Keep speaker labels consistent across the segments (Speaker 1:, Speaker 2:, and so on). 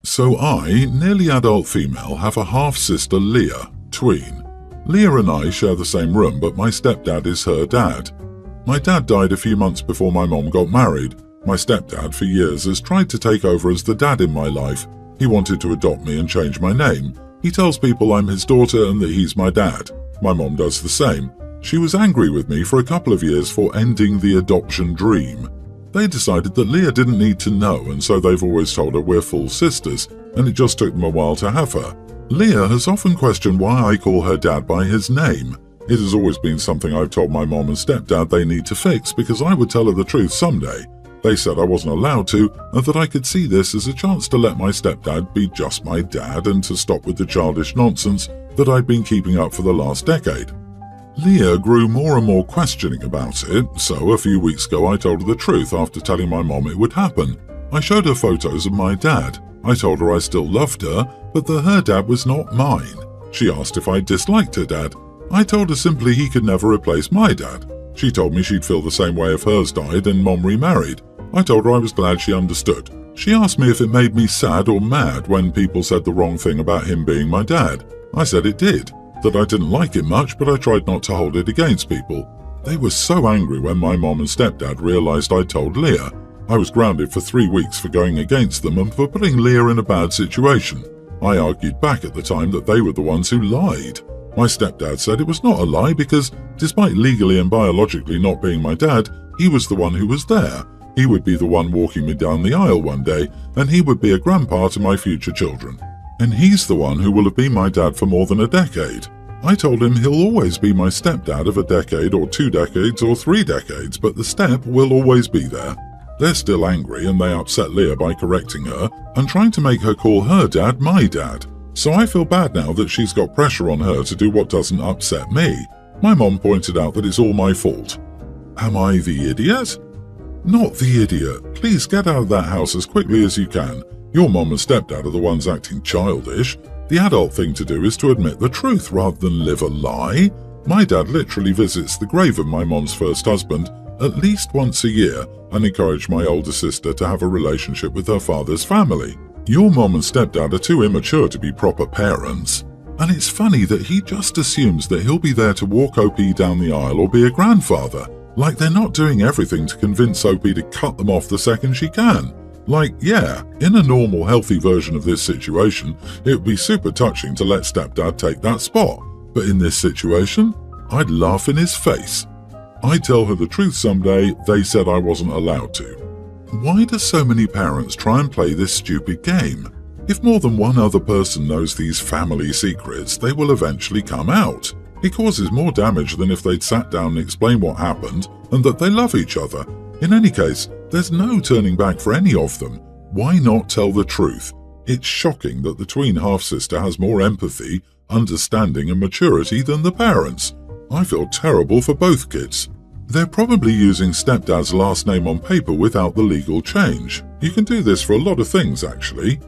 Speaker 1: So I, nearly adult female, have a half-sister Leah, tween. Leah and I share the same room, but my stepdad is her dad. My dad died a few months before my mom got married. My stepdad for years has tried to take over as the dad in my life. He wanted to adopt me and change my name. He tells people I'm his daughter and that he's my dad. My mom does the same. She was angry with me for a couple of years for ending the adoption dream. They decided that Leah didn't need to know, and so they've always told her we're full sisters, and it just took them a while to have her. Leah has often questioned why I call her dad by his name. It has always been something I've told my mom and stepdad they need to fix because I would tell her the truth someday. They said I wasn't allowed to, and that I could see this as a chance to let my stepdad be just my dad and to stop with the childish nonsense that I'd been keeping up for the last decade. Leah grew more and more questioning about it, so a few weeks ago I told her the truth after telling my mom it would happen. I showed her photos of my dad. I told her I still loved her, but that her dad was not mine. She asked if I disliked her dad. I told her simply he could never replace my dad. She told me she'd feel the same way if hers died and Mom remarried. I told her I was glad she understood. She asked me if it made me sad or mad when people said the wrong thing about him being my dad. I said it did. That I didn't like it much, but I tried not to hold it against people. They were so angry when my mom and stepdad realized I'd told Leah. I was grounded for 3 weeks for going against them and for putting Leah in a bad situation. I argued back at the time that they were the ones who lied. My stepdad said it was not a lie because, despite legally and biologically not being my dad, he was the one who was there. He would be the one walking me down the aisle one day, and he would be a grandpa to my future children. And he's the one who will have been my dad for more than a decade. I told him he'll always be my stepdad of a decade or 2 decades or 3 decades, but the step will always be there. They're still angry and they upset Leah by correcting her and trying to make her call her dad my dad. So I feel bad now that she's got pressure on her to do what doesn't upset me. My mom pointed out that it's all my fault. Am I the idiot? Not the idiot. Please get out of that house as quickly as you can. Your mom and stepdad are the ones acting childish. The adult thing to do is to admit the truth rather than live a lie. My dad literally visits the grave of my mom's first husband at least once a year and encouraged my older sister to have a relationship with her father's family. Your mom and stepdad are too immature to be proper parents. And it's funny that he just assumes that he'll be there to walk OP down the aisle or be a grandfather. Like they're not doing everything to convince OP to cut them off the second she can. Like, yeah, in a normal, healthy version of this situation, it would be super touching to let stepdad take that spot. But in this situation, I'd laugh in his face. I'd tell her the truth someday. They said I wasn't allowed to. Why do so many parents try and play this stupid game? If more than one other person knows these family secrets, they will eventually come out. It causes more damage than if they'd sat down and explained what happened and that they love each other. In any case, there's no turning back for any of them. Why not tell the truth? It's shocking that the tween half-sister has more empathy, understanding and maturity than the parents. I feel terrible for both kids. They're probably using stepdad's last name on paper without the legal change. You can do this for a lot of things, actually.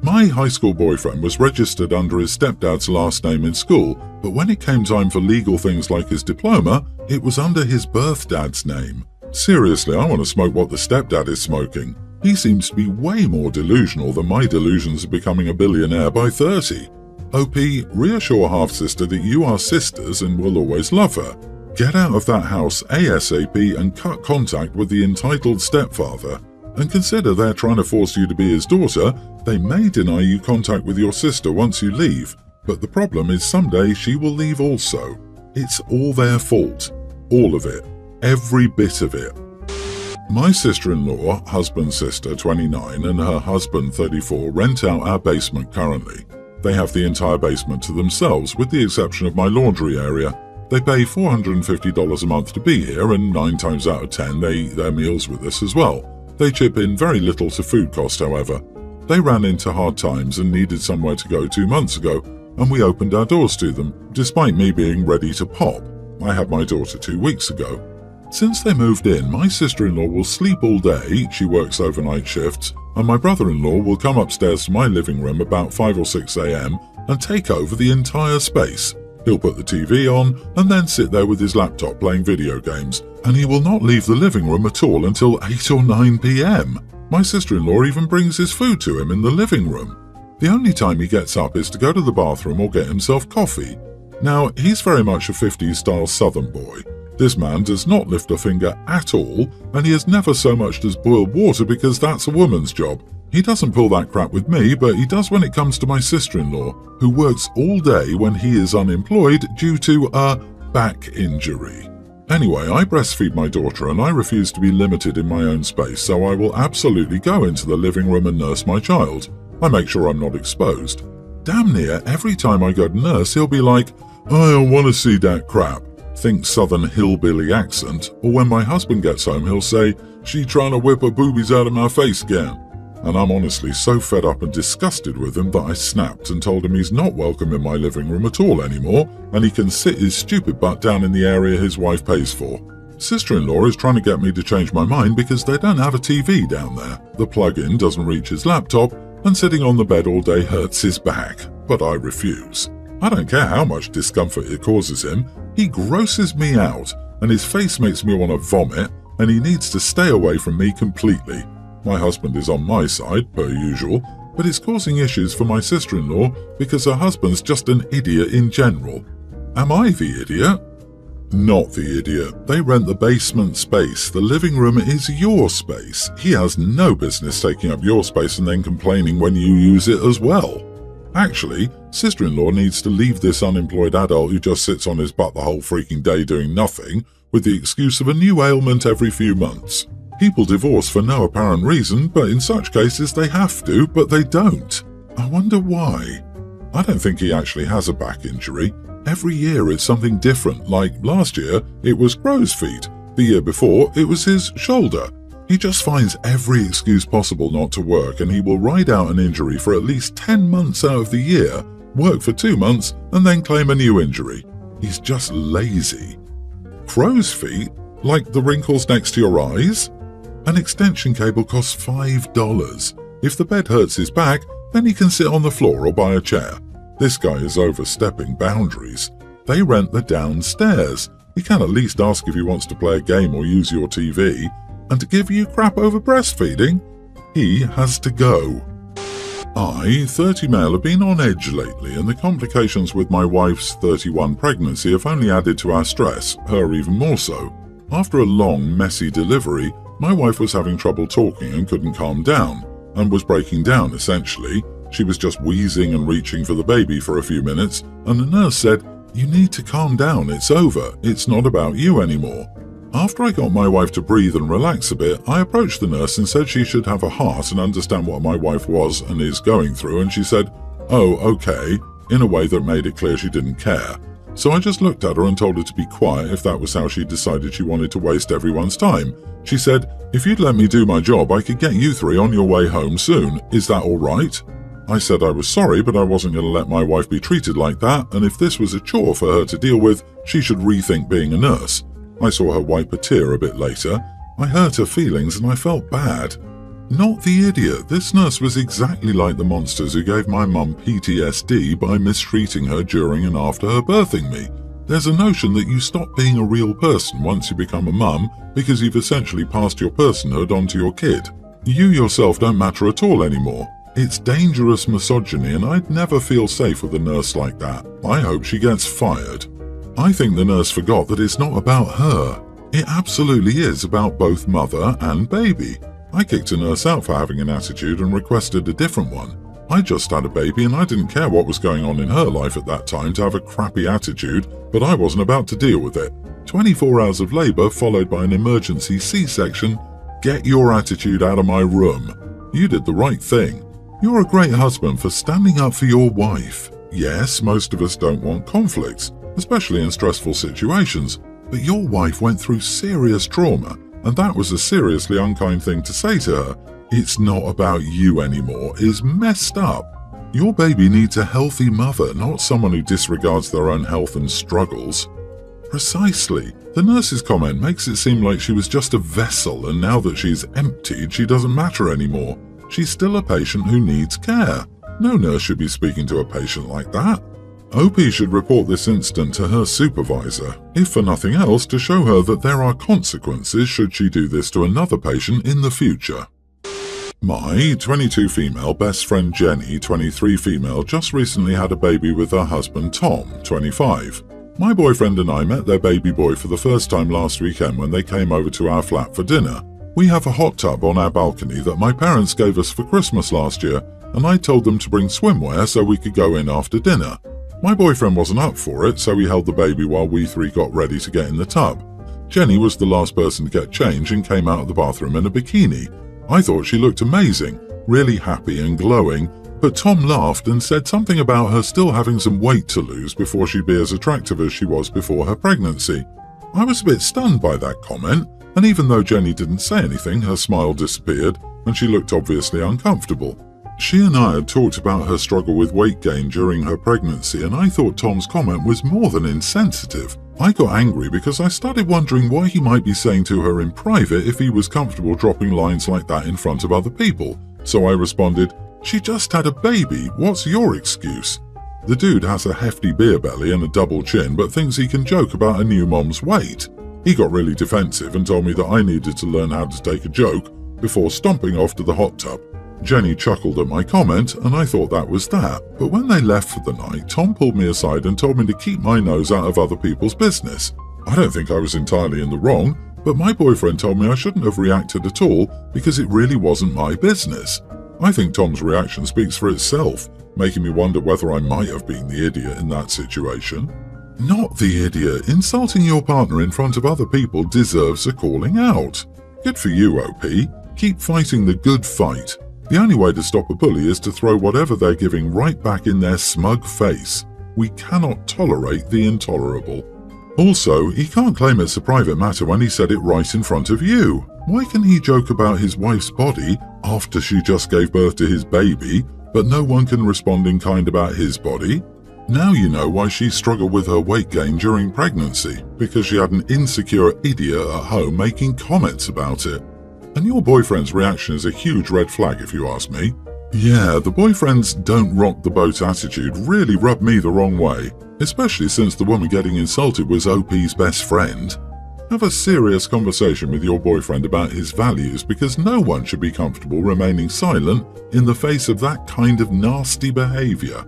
Speaker 1: My high school boyfriend was registered under his stepdad's last name in school, but when it came time for legal things like his diploma, it was under his birth dad's name. Seriously, I want to smoke what the stepdad is smoking. He seems to be way more delusional than my delusions of becoming a billionaire by 30. OP, reassure half-sister that you are sisters and will always love her. Get out of that house ASAP and cut contact with the entitled stepfather. And consider they're trying to force you to be his daughter. They may deny you contact with your sister once you leave, but the problem is someday she will leave also. It's all their fault. All of it. Every bit of it. My sister-in-law, husband's sister, 29, and her husband, 34, rent out our basement currently. They have the entire basement to themselves, with the exception of my laundry area. They pay $450 a month to be here, and 9 times out of 10 they eat their meals with us as well. They chip in very little to food cost, however. They ran into hard times and needed somewhere to go 2 months ago, and we opened our doors to them, despite me being ready to pop. I had my daughter 2 weeks ago. Since they moved in, my sister-in-law will sleep all day, she works overnight shifts, and my brother-in-law will come upstairs to my living room about 5 or 6 a.m. and take over the entire space. He'll put the TV on and then sit there with his laptop playing video games, and he will not leave the living room at all until 8 or 9 p.m. My sister-in-law even brings his food to him in the living room. The only time he gets up is to go to the bathroom or get himself coffee. Now, he's very much a 50s-style Southern boy. This man does not lift a finger at all, and he has never so much as boiled water because that's a woman's job. He doesn't pull that crap with me, but he does when it comes to my sister-in-law, who works all day when he is unemployed due to a back injury. Anyway, I breastfeed my daughter and I refuse to be limited in my own space, so I will absolutely go into the living room and nurse my child. I make sure I'm not exposed. Damn near every time I go to nurse, he'll be like, "I don't want to see that crap." Think Southern hillbilly accent. Or when my husband gets home, he'll say, "She trying to whip her boobies out of my face again." And I'm honestly so fed up and disgusted with him that I snapped and told him he's not welcome in my living room at all anymore, and he can sit his stupid butt down in the area his wife pays for. Sister-in-law is trying to get me to change my mind because they don't have a TV down there. The plug-in doesn't reach his laptop, and sitting on the bed all day hurts his back. But I refuse. I don't care how much discomfort it causes him. He grosses me out, and his face makes me want to vomit, and he needs to stay away from me completely. My husband is on my side, per usual, but it's causing issues for my sister-in-law because her husband's just an idiot in general. Am I the idiot? Not the idiot. They rent the basement space. The living room is your space. He has no business taking up your space and then complaining when you use it as well. Actually, sister-in-law needs to leave this unemployed adult who just sits on his butt the whole freaking day doing nothing, with the excuse of a new ailment every few months. People divorce for no apparent reason, but in such cases they have to, but they don't. I wonder why. I don't think he actually has a back injury. Every year it's something different, like last year it was crow's feet, the year before it was his shoulder. He just finds every excuse possible not to work, and he will ride out an injury for at least 10 months out of the year, work for 2 months, and then claim a new injury. He's just lazy. Crow's feet? Like the wrinkles next to your eyes? An extension cable costs $5. If the bed hurts his back, then he can sit on the floor or buy a chair. This guy is overstepping boundaries. They rent the downstairs. He can at least ask if he wants to play a game or use your TV. And to give you crap over breastfeeding? He has to go. I, 30 male, have been on edge lately, and the complications with my wife's 31 pregnancy have only added to our stress, her even more so. After a long, messy delivery, my wife was having trouble talking and couldn't calm down, and was breaking down essentially. She was just wheezing and reaching for the baby for a few minutes, and the nurse said, "You need to calm down, it's over, it's not about you anymore." After I got my wife to breathe and relax a bit, I approached the nurse and said she should have a heart and understand what my wife was and is going through, and she said, "Oh, okay," in a way that made it clear she didn't care. So I just looked at her and told her to be quiet if that was how she decided she wanted to waste everyone's time. She said, "If you'd let me do my job, I could get you 3 on your way home soon. Is that all right?" I said I was sorry, but I wasn't going to let my wife be treated like that, and if this was a chore for her to deal with, she should rethink being a nurse. I saw her wipe a tear a bit later. I hurt her feelings and I felt bad. Not the idiot. This nurse was exactly like the monsters who gave my mum PTSD by mistreating her during and after her birthing me. There's a notion that you stop being a real person once you become a mum because you've essentially passed your personhood onto your kid. You yourself don't matter at all anymore. It's dangerous misogyny, and I'd never feel safe with a nurse like that. I hope she gets fired. I think the nurse forgot that it's not about her. It absolutely is about both mother and baby. I kicked a nurse out for having an attitude and requested a different one. I just had a baby and I didn't care what was going on in her life at that time to have a crappy attitude, but I wasn't about to deal with it. 24 hours of labor followed by an emergency C-section. Get your attitude out of my room. You did the right thing. You're a great husband for standing up for your wife. Yes, most of us don't want conflicts, especially in stressful situations, but your wife went through serious trauma, and that was a seriously unkind thing to say to her. "It's not about you anymore" is messed up. Your baby needs a healthy mother, not someone who disregards their own health and struggles. Precisely. The nurse's comment makes it seem like she was just a vessel, and now that she's emptied, she doesn't matter anymore. She's still a patient who needs care. No nurse should be speaking to a patient like that. OP should report this incident to her supervisor, if for nothing else to show her that there are consequences should she do this to another patient in the future. My 22 female best friend Jenny, 23 female, just recently had a baby with her husband Tom, 25. My boyfriend and I met their baby boy for the first time last weekend when they came over to our flat for dinner. We have a hot tub on our balcony that my parents gave us for Christmas last year, and I told them to bring swimwear so we could go in after dinner. My boyfriend wasn't up for it, so he held the baby while we three got ready to get in the tub. Jenny was the last person to get changed and came out of the bathroom in a bikini. I thought she looked amazing, really happy and glowing, but Tom laughed and said something about her still having some weight to lose before she'd be as attractive as she was before her pregnancy. I was a bit stunned by that comment, and even though Jenny didn't say anything, her smile disappeared and she looked obviously uncomfortable. She and I had talked about her struggle with weight gain during her pregnancy, and I thought Tom's comment was more than insensitive. I got angry because I started wondering why he might be saying to her in private if he was comfortable dropping lines like that in front of other people. So I responded, "She just had a baby, what's your excuse?" The dude has a hefty beer belly and a double chin but thinks he can joke about a new mom's weight. He got really defensive and told me that I needed to learn how to take a joke before stomping off to the hot tub. Jenny chuckled at my comment, and I thought that was that. But when they left for the night, Tom pulled me aside and told me to keep my nose out of other people's business. I don't think I was entirely in the wrong, but my boyfriend told me I shouldn't have reacted at all because it really wasn't my business. I think Tom's reaction speaks for itself, making me wonder whether I might have been the idiot in that situation. Not the idiot. Insulting your partner in front of other people deserves a calling out. Good for you, OP. Keep fighting the good fight. The only way to stop a bully is to throw whatever they're giving right back in their smug face. We cannot tolerate the intolerable. Also, he can't claim it's a private matter when he said it right in front of you. Why can he joke about his wife's body after she just gave birth to his baby, but no one can respond in kind about his body? Now you know why she struggled with her weight gain during pregnancy, because she had an insecure idiot at home making comments about it. And your boyfriend's reaction is a huge red flag if you ask me. Yeah, the boyfriend's don't rock the boat attitude really rubbed me the wrong way, especially since the woman getting insulted was OP's best friend. Have a serious conversation with your boyfriend about his values, because no one should be comfortable remaining silent in the face of that kind of nasty behavior.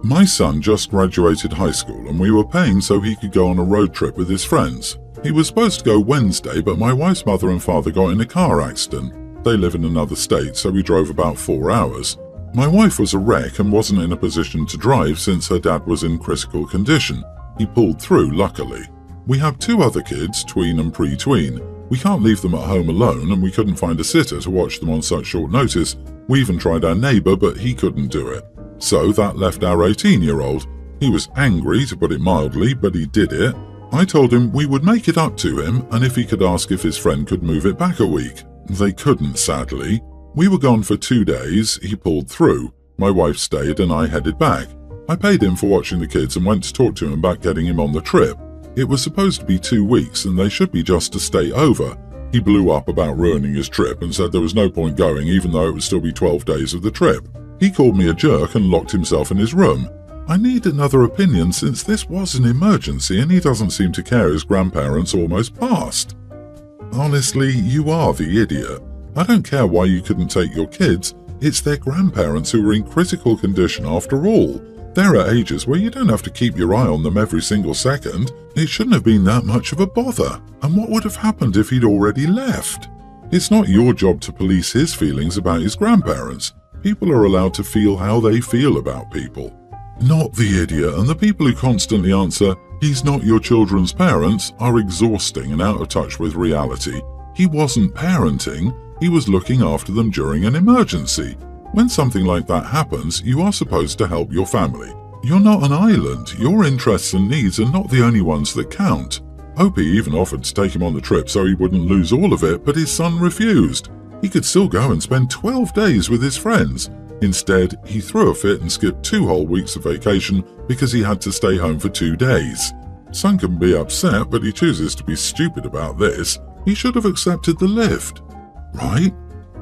Speaker 1: My son just graduated high school and we were paying so he could go on a road trip with his friends. He was supposed to go Wednesday, but my wife's mother and father got in a car accident. They live in another state, so we drove about 4 hours. My wife was a wreck and wasn't in a position to drive since her dad was in critical condition. He pulled through, luckily. We have 2 other kids, tween and pre-tween. We can't leave them at home alone, and we couldn't find a sitter to watch them on such short notice. We even tried our neighbour, but he couldn't do it. So that left our 18-year-old. He was angry, to put it mildly, but he did it. I told him we would make it up to him, and if he could ask if his friend could move it back a week. They couldn't, sadly. We were gone for 2 days, he pulled through. My wife stayed and I headed back. I paid him for watching the kids and went to talk to him about getting him on the trip. It was supposed to be 2 weeks and they should be just to stay over. He blew up about ruining his trip and said there was no point going even though it would still be 12 days of the trip. He called me a jerk and locked himself in his room. I need another opinion since this was an emergency and he doesn't seem to care his grandparents almost passed. Honestly, you are the idiot. I don't care why you couldn't take your kids. It's their grandparents who are in critical condition after all. They're at ages where you don't have to keep your eye on them every single second. It shouldn't have been that much of a bother. And what would have happened if he'd already left? It's not your job to police his feelings about his grandparents. People are allowed to feel how they feel about people. Not the idiot, and the people who constantly answer, "He's not your children's parents," are exhausting and out of touch with reality. He wasn't parenting, he was looking after them during an emergency. When something like that happens, you are supposed to help your family. You're not an island, your interests and needs are not the only ones that count. Opie even offered to take him on the trip so he wouldn't lose all of it, but his son refused. He could still go and spend 12 days with his friends. Instead, he threw a fit and skipped 2 whole weeks of vacation because he had to stay home for 2 days. Son can be upset, but he chooses to be stupid about this. He should have accepted the lift. Right?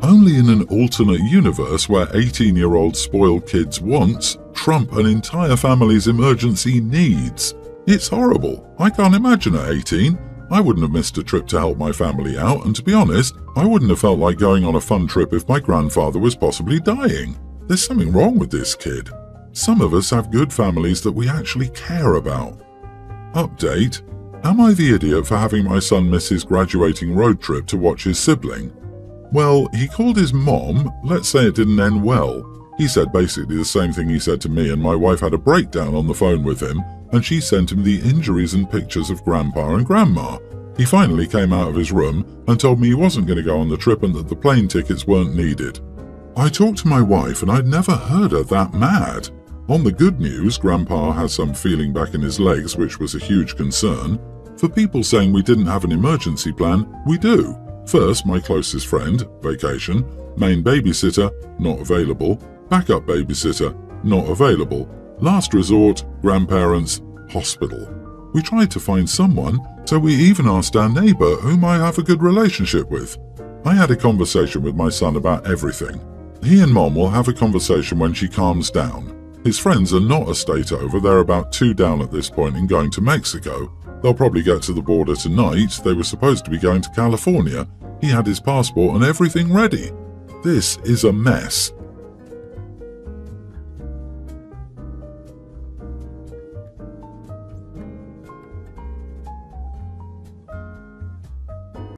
Speaker 1: Only in an alternate universe where 18-year-old spoiled kids' wants trump an entire family's emergency needs. It's horrible. I can't imagine at 18. I wouldn't have missed a trip to help my family out, and to be honest, I wouldn't have felt like going on a fun trip if my grandfather was possibly dying. There's something wrong with this kid. Some of us have good families that we actually care about. Update: am I the idiot for having my son miss his graduating road trip to watch his sibling? Well, he called his mom. Let's say it didn't end well. He said basically the same thing he said to me, and my wife had a breakdown on the phone with him, and she sent him the injuries and pictures of Grandpa and Grandma. He finally came out of his room and told me he wasn't going to go on the trip and that the plane tickets weren't needed. I talked to my wife and I'd never heard her that mad. On the good news, Grandpa has some feeling back in his legs, which was a huge concern. For people saying we didn't have an emergency plan, we do. First, my closest friend, vacation. Main babysitter, not available. Backup babysitter, not available. Last resort, grandparents, hospital. We tried to find someone, so we even asked our neighbour, whom I have a good relationship with. I had a conversation with my son about everything. He and Mom will have a conversation when she calms down. His friends are not a state over, they're about 2 down at this point and going to Mexico. They'll probably get to the border tonight. They were supposed to be going to California. He had his passport and everything ready. This is a mess.